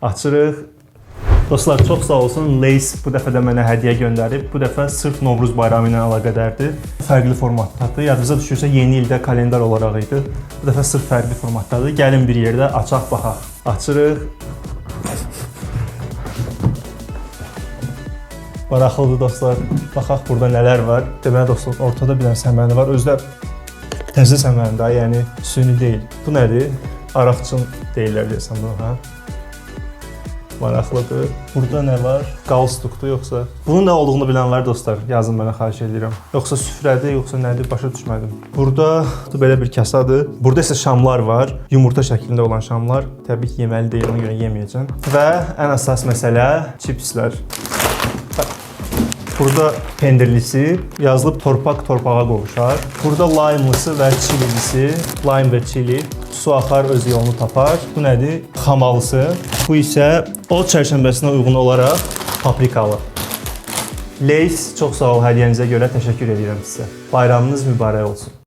Açırıq. Dostlar, çox sağ olsun. Lays bu dəfə də mənə hədiyyə göndərib. Bu dəfə sırf Novruz bayramı ilə əlaqədardır. Fərqli formatdadır. Yadınıza düşürsə, yeni ildə kalendar olaraq idi. Bu dəfə sırf fərqli formatdadır. Gəlin bir yerdə açaq, baxaq. Açırıq. Maraqlıdır dostlar. Baxaq burada nələr var. Deməli dostlar, ortada bir dənə səməni var. Özü də təzə səməndir, yəni süni deyil. Bu nədir? Araqçın deyirlər deyəsən bu, hə? Maraqlıdır. Burada nə var? Qalstukdur yoxsa? Bunun nə olduğunu bilənlər dostlar, yazın mənə, xahiş edirəm. Yoxsa süfrədir, yoxsa nədir? Başa düşmədim. Burada belə bir kasadır. Burada isə şamlar var. Yumurta şəklində olan şamlar. Təbii ki, yeməli deyil, ona görə yeməyəcəm. Və ən əsas məsələ chipslər. Burada pendirlisi, yazılıb torpaq torpağa qovuşar. Burada lime'lısı və chililisi, lime və chili. Su axar, öz yolunu tapar. Bu nədir? Xamalısı. Bu isə od çərşənbəsinə uyğun olaraq paprikalı. Lays, çox sağ ol hədiyyənizə görə, təşəkkür edirəm sizə. Bayramınız mübarək olsun.